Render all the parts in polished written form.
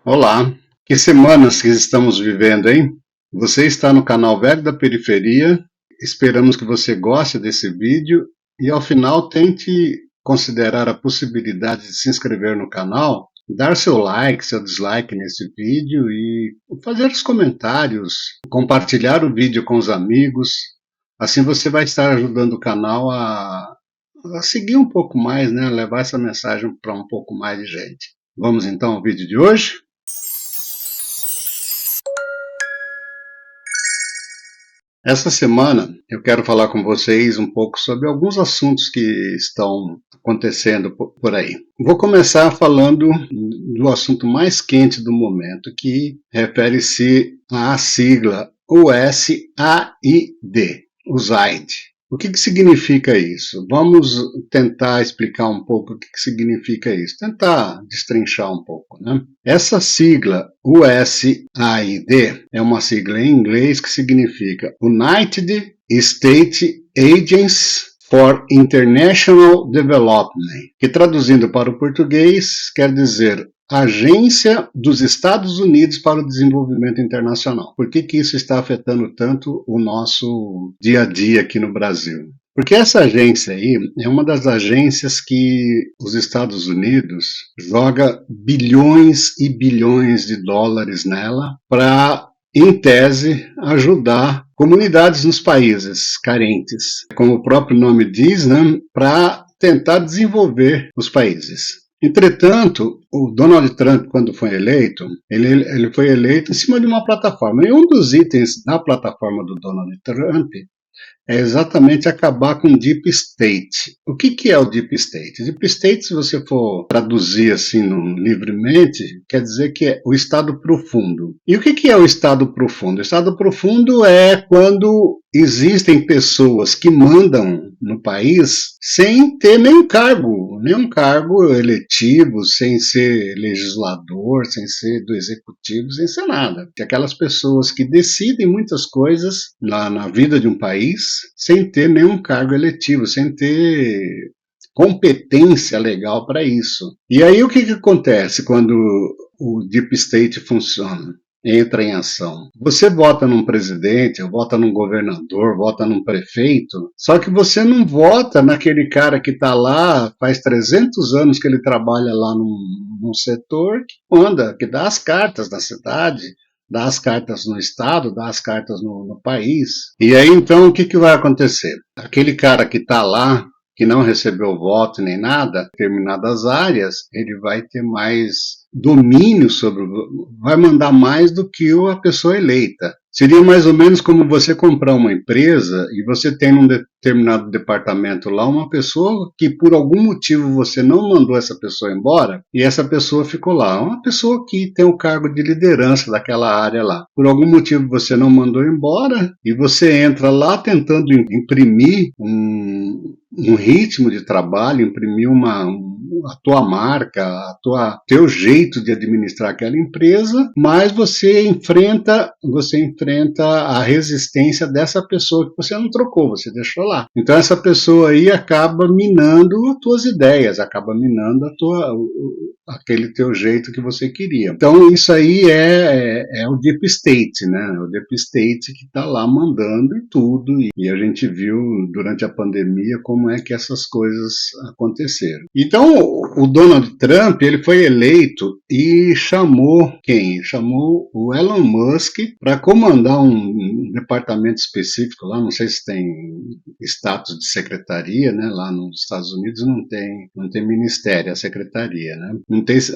Olá, que semanas que estamos vivendo, hein? Você está no canal Velho da Periferia. Esperamos que você goste desse vídeo e ao final tente considerar a possibilidade de se inscrever no canal, dar seu like, seu dislike nesse vídeo e fazer os comentários, compartilhar o vídeo com os amigos. Assim você vai estar ajudando o canal a seguir um pouco mais, né? Levar essa mensagem para um pouco mais de gente. Vamos então ao vídeo de hoje? Essa semana eu quero falar com vocês um pouco sobre alguns assuntos que estão acontecendo por aí. Vou começar falando do assunto mais quente do momento, que refere-se à sigla USAID, o ZAID. O que significa isso? Vamos tentar explicar um pouco o que significa isso, tentar destrinchar um pouco, né? Essa sigla USAID é uma sigla em inglês que significa United States Agency for International Development, que traduzindo para o português quer dizer Agência dos Estados Unidos para o Desenvolvimento Internacional. Por que isso está afetando tanto o nosso dia a dia aqui no Brasil? Porque essa agência aí é uma das agências que os Estados Unidos joga bilhões e bilhões de dólares nela para, em tese, ajudar comunidades nos países carentes, como o próprio nome diz, né, para tentar desenvolver os países. Entretanto, o Donald Trump, quando foi eleito, ele foi eleito em cima de uma plataforma. E um dos itens da plataforma do Donald Trump é exatamente acabar com o Deep State. O que é o Deep State? Deep State, se você for traduzir assim livremente, quer dizer que é o estado profundo. E o que é o estado profundo? O estado profundo é quando existem pessoas que mandam no país sem ter nenhum cargo eletivo, sem ser legislador, sem ser do executivo, sem ser nada. Que aquelas pessoas que decidem muitas coisas na vida de um país sem ter nenhum cargo eletivo, sem ter competência legal para isso. E aí o que acontece quando o Deep State funciona? Entra em ação. Você vota num presidente, vota num governador, vota num prefeito, só que você não vota naquele cara que está lá, faz 300 anos que ele trabalha lá num setor que manda, que dá as cartas na cidade, dá as cartas no estado, dá as cartas no país. E aí então o que vai acontecer? Aquele cara que está lá, que não recebeu voto nem nada, em determinadas áreas, ele vai ter mais domínio sobre, vai mandar mais do que a pessoa eleita. Seria mais ou menos como você comprar uma empresa e você tem num determinado departamento lá uma pessoa que por algum motivo você não mandou essa pessoa embora e essa pessoa ficou lá. Uma pessoa que tem o cargo de liderança daquela área lá. Por algum motivo você não mandou embora e você entra lá tentando imprimir um ritmo de trabalho, imprimir a tua marca, teu jeito de administrar aquela empresa, mas você enfrenta a resistência dessa pessoa que você não trocou, você deixou lá. Então essa pessoa aí acaba minando as tuas ideias, acaba minando aquele teu jeito que você queria. Então isso aí é o Deep State, né? O Deep State que está lá mandando e tudo. E a gente viu durante a pandemia como é que essas coisas aconteceram. Então o Donald Trump ele foi eleito e chamou quem? Chamou o Elon Musk para comandar um departamento específico lá, não sei se tem status de secretaria, né? Lá nos Estados Unidos não tem ministério, é secretaria, né?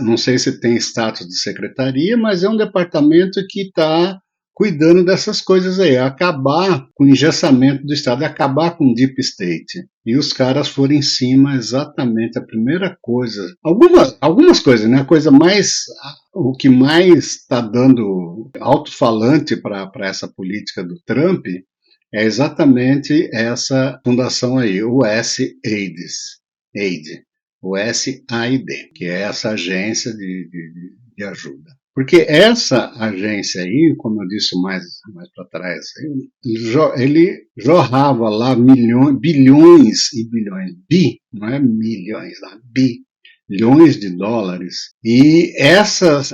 Não sei se tem status de secretaria, mas é um departamento que está cuidando dessas coisas aí, acabar com o engessamento do Estado, acabar com o Deep State. E os caras foram em cima exatamente a primeira coisa, algumas coisas, né? O que mais está dando alto-falante para essa política do Trump é exatamente essa fundação aí, o USAID, o SAID, que é essa agência de ajuda. Porque essa agência aí, como eu disse mais para trás, ele jorrava lá bilhões e bilhões, não é milhões, bilhões de dólares, e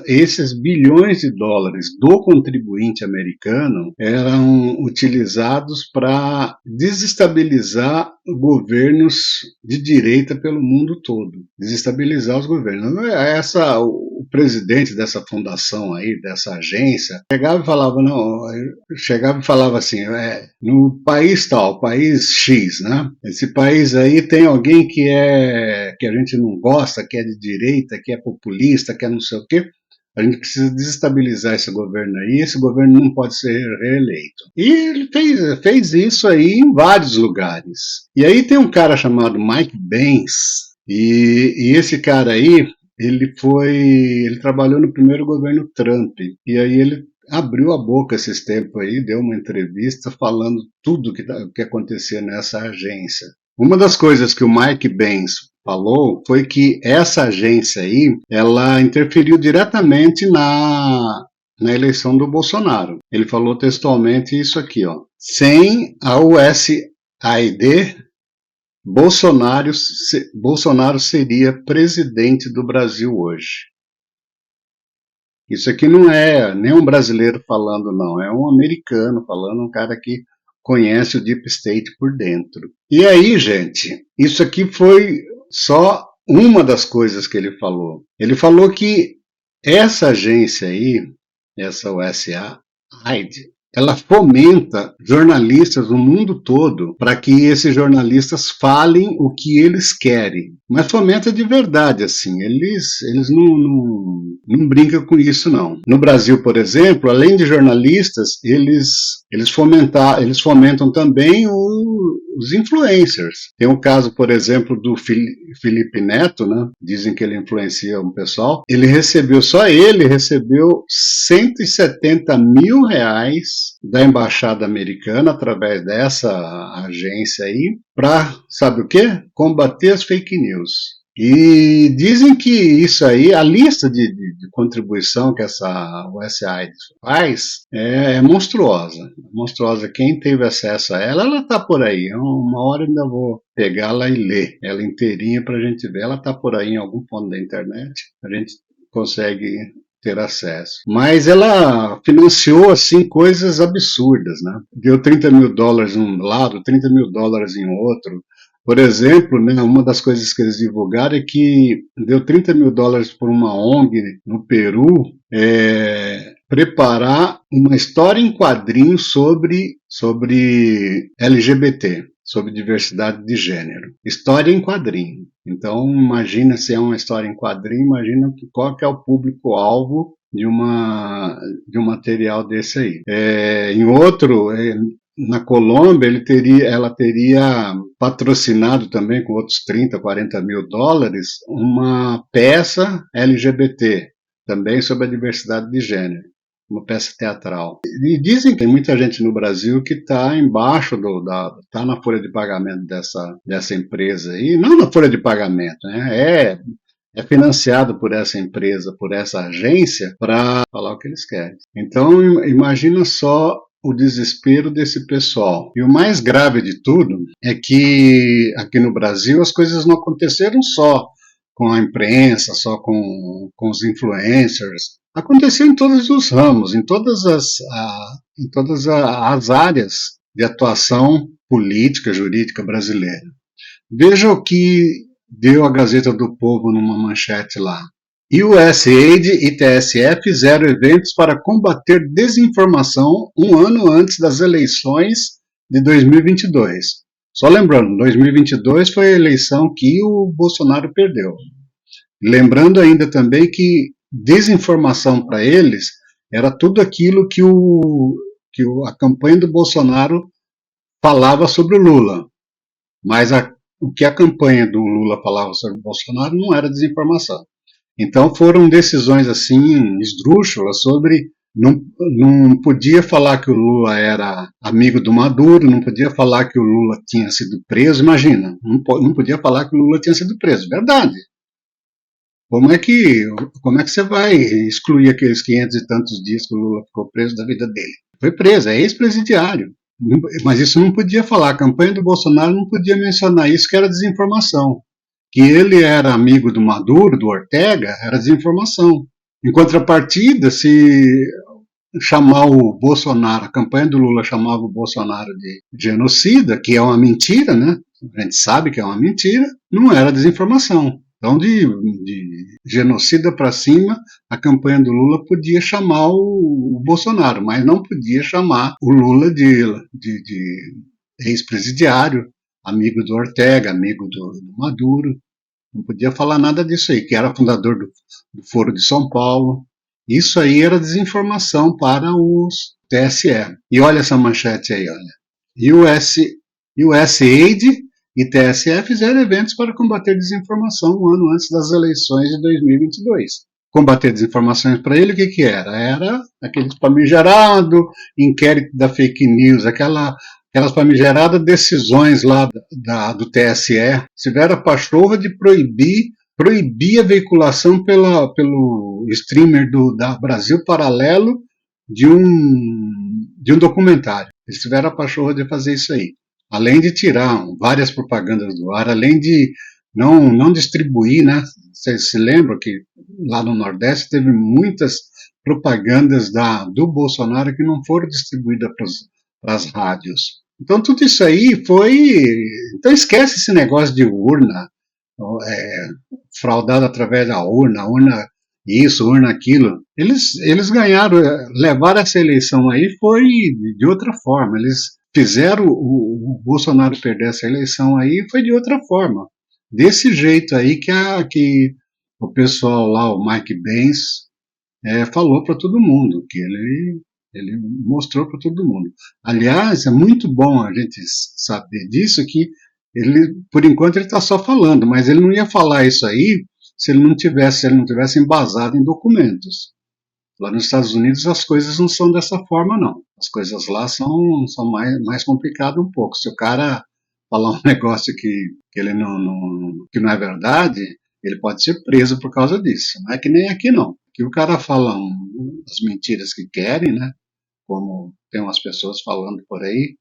esses bilhões de dólares do contribuinte americano eram utilizados para desestabilizar governos de direita pelo mundo todo, desestabilizar os governos. O presidente dessa fundação aí, dessa agência, chegava e falava, não, chegava e falava assim, no país tal, país X, né? Esse país aí tem alguém que a gente não gosta, que é de direita, que é populista, que é não sei o quê. A gente precisa desestabilizar esse governo aí, esse governo não pode ser reeleito. E ele fez isso aí em vários lugares. E aí tem um cara chamado Mike Pence, e esse cara aí, ele trabalhou no primeiro governo Trump, e aí ele abriu a boca esses tempos aí, deu uma entrevista falando tudo que acontecia nessa agência. Uma das coisas que o Mike Pence falou foi que essa agência aí, ela interferiu diretamente na eleição do Bolsonaro. Ele falou textualmente isso aqui, ó. Sem a USAID, Bolsonaro seria presidente do Brasil hoje. Isso aqui não é nem um brasileiro falando, não. É um americano falando, um cara que conhece o Deep State por dentro. E aí, gente, isso aqui foi só uma das coisas que ele falou. Ele falou que essa agência aí, essa USAID, ela fomenta jornalistas no mundo todo para que esses jornalistas falem o que eles querem. Mas fomenta de verdade, assim. Eles não brincam com isso, não. No Brasil, por exemplo, além de jornalistas, eles fomentam também os influencers. Tem o caso, por exemplo, do Felipe Neto, né? Dizem que ele influencia um pessoal. Só ele recebeu R$ 170 mil da embaixada americana através dessa agência aí para, sabe o quê? Combater as fake news. E dizem que isso aí, a lista de contribuição que essa USAID faz é monstruosa. Monstruosa. Quem teve acesso a ela está por aí. Uma hora eu ainda vou pegá-la e ler ela inteirinha para a gente ver. Ela está por aí em algum ponto da internet. A gente consegue ter acesso. Mas ela financiou assim coisas absurdas, né? Deu $30 mil em um lado, $30 mil em outro. Por exemplo, né, uma das coisas que eles divulgaram é que deu $30 mil por uma ONG no Peru preparar uma história em quadrinhos sobre LGBT, sobre diversidade de gênero. História em quadrinho. Então, imagina se é uma história em quadrinho, imagina qual que é o público-alvo de um material desse aí. Em outro, na Colômbia, ela teria patrocinado também com outros $30, $40 mil uma peça LGBT, também sobre a diversidade de gênero, uma peça teatral. E dizem que tem muita gente no Brasil que está embaixo está na folha de pagamento dessa empresa aí, não na folha de pagamento, né? É financiado por essa empresa, por essa agência, para falar o que eles querem. Então, imagina só o desespero desse pessoal. E o mais grave de tudo é que aqui no Brasil as coisas não aconteceram só com a imprensa, só com os influencers. Aconteceu em todos os ramos, em todas as áreas de atuação política, jurídica brasileira. Veja o que deu a Gazeta do Povo numa manchete lá. USAID e TSE fizeram eventos para combater desinformação um ano antes das eleições de 2022. Só lembrando, 2022 foi a eleição que o Bolsonaro perdeu. Lembrando ainda também que desinformação para eles era tudo aquilo que a campanha do Bolsonaro falava sobre o Lula. Mas o que a campanha do Lula falava sobre o Bolsonaro não era desinformação. Então foram decisões assim esdrúxulas sobre não podia falar que o Lula era amigo do Maduro, não podia falar que o Lula tinha sido preso, imagina, não podia falar que o Lula tinha sido preso, verdade. Como é que você vai excluir aqueles 500 e tantos dias que o Lula ficou preso da vida dele? Foi preso, é ex-presidiário. Mas isso não podia falar, a campanha do Bolsonaro não podia mencionar isso, que era desinformação. que ele era amigo do Maduro, do Ortega, era desinformação. Em contrapartida, se chamar o Bolsonaro, a campanha do Lula chamava o Bolsonaro de genocida, que é uma mentira, né? A gente sabe que é uma mentira, não era desinformação. Então, de genocida para cima, a campanha do Lula podia chamar o Bolsonaro, mas não podia chamar o Lula de ex-presidiário, amigo do Ortega, amigo do Maduro. Não podia falar nada disso aí, que era fundador do Foro de São Paulo. Isso aí era desinformação para os TSE. E olha essa manchete aí, olha. USAID e TSE fizeram eventos para combater desinformação um ano antes das eleições de 2022. Combater desinformações para ele, o que era? Era aquele famigerado inquérito da fake news, aquelas famigeradas decisões lá do TSE, tiveram a pachorra de proibir a veiculação pelo streamer da Brasil Paralelo de um documentário. Eles tiveram a pachorra de fazer isso aí. Além de tirar várias propagandas do ar, além de não distribuir, né? Vocês se lembram que lá no Nordeste teve muitas propagandas do Bolsonaro que não foram distribuídas para as rádios. Então tudo isso aí foi. Então esquece esse negócio de urna, fraudado através da urna isso, urna aquilo. Eles ganharam, levaram essa eleição aí foi de outra forma. Eles fizeram o Bolsonaro perder essa eleição aí foi de outra forma. Desse jeito aí que o pessoal lá, o Mike Pence, falou para todo mundo, que ele mostrou para todo mundo. Aliás, é muito bom a gente saber disso, que ele, por enquanto, ele está só falando, mas ele não ia falar isso aí se ele não tivesse embasado em documentos. Lá nos Estados Unidos as coisas não são dessa forma, não. As coisas lá são mais complicadas um pouco. Se o cara falar um negócio que ele que não é verdade, ele pode ser preso por causa disso. Não é que nem aqui, não. Aqui o cara fala as mentiras que querem, né? Como tem umas pessoas falando por aí,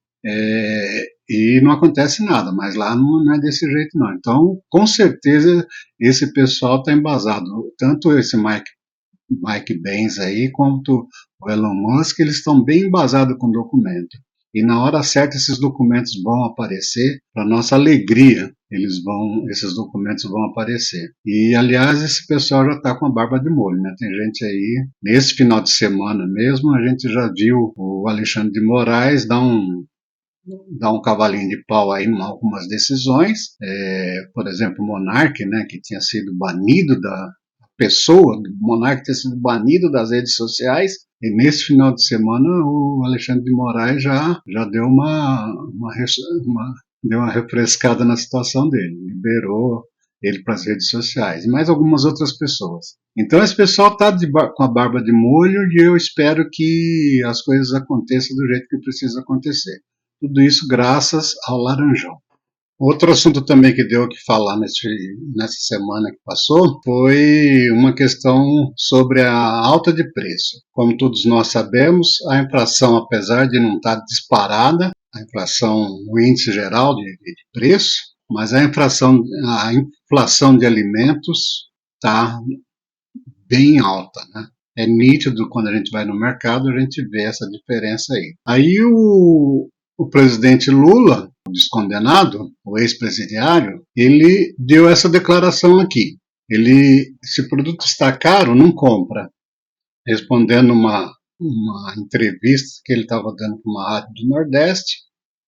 e não acontece nada, mas lá não é desse jeito não. Então, com certeza, esse pessoal está embasado, tanto esse Mike Pence aí, quanto o Elon Musk, eles estão bem embasados com o documento. E na hora certa esses documentos vão aparecer, para nossa alegria, esses documentos vão aparecer. E aliás, esse pessoal já está com a barba de molho, né? Tem gente aí, nesse final de semana mesmo, a gente já viu o Alexandre de Moraes dar um cavalinho de pau aí em algumas decisões. Por exemplo, o Monark, né, que tinha sido banido o Monark tinha sido banido das redes sociais, e nesse final de semana o Alexandre de Moraes já deu deu uma refrescada na situação dele, liberou ele para as redes sociais, e mais algumas outras pessoas. Então esse pessoal está com a barba de molho e eu espero que as coisas aconteçam do jeito que precisa acontecer. Tudo isso graças ao Laranjão. Outro assunto também que deu o que falar nessa semana que passou foi uma questão sobre a alta de preço. Como todos nós sabemos, a inflação, apesar de não estar disparada, a inflação, o índice geral de preço, mas a inflação de alimentos está bem alta, né? É nítido quando a gente vai no mercado, a gente vê essa diferença aí. Aí o presidente Lula, o descondenado, o ex-presidiário, ele deu essa declaração aqui. Se o produto está caro, não compra. Respondendo uma entrevista que ele estava dando para uma rádio do Nordeste,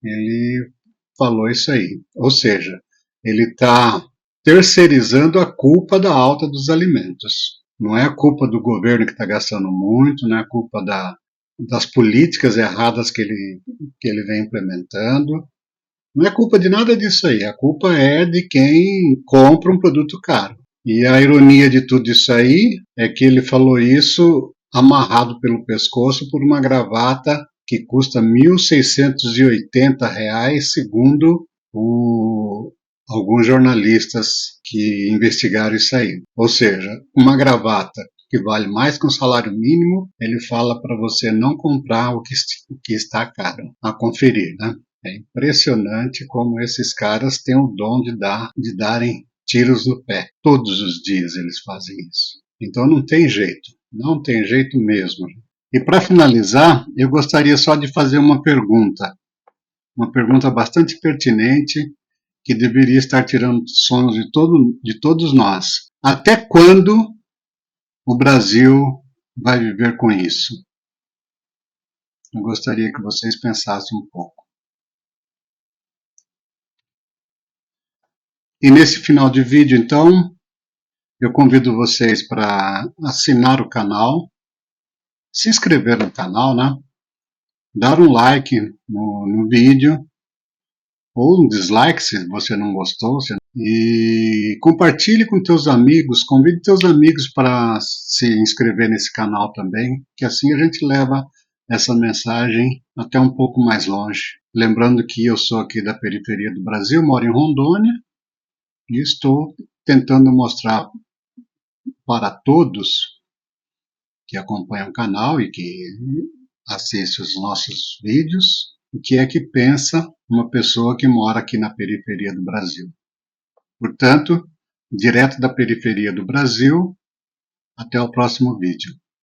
ele falou isso aí. Ou seja, ele está terceirizando a culpa da alta dos alimentos. Não é a culpa do governo que está gastando muito, não é a culpa das políticas erradas que ele vem implementando. Não é culpa de nada disso aí. A culpa é de quem compra um produto caro. E a ironia de tudo isso aí é que ele falou isso amarrado pelo pescoço por uma gravata que custa R$ 1.680, segundo alguns jornalistas que investigaram isso aí. Ou seja, uma gravata que vale mais que um salário mínimo, ele fala para você não comprar o que está caro. A conferir, né? É impressionante como esses caras têm o dom de darem tiros no pé. Todos os dias eles fazem isso. Então não tem jeito, não tem jeito mesmo. E para finalizar, eu gostaria só de fazer uma pergunta bastante pertinente que deveria estar tirando sonos de todos nós. Até quando o Brasil vai viver com isso? Eu gostaria que vocês pensassem um pouco. E nesse final de vídeo, então, eu convido vocês para assinar o canal, se inscrever no canal, né? Dar um like no vídeo, ou um dislike se você não gostou, e compartilhe com teus amigos, convide teus amigos para se inscrever nesse canal também, que assim a gente leva essa mensagem até um pouco mais longe. Lembrando que eu sou aqui da periferia do Brasil, moro em Rondônia, e estou tentando mostrar para todos que acompanham o canal e que assistem os nossos vídeos o que é que pensa uma pessoa que mora aqui na periferia do Brasil. Portanto, direto da periferia do Brasil, até o próximo vídeo.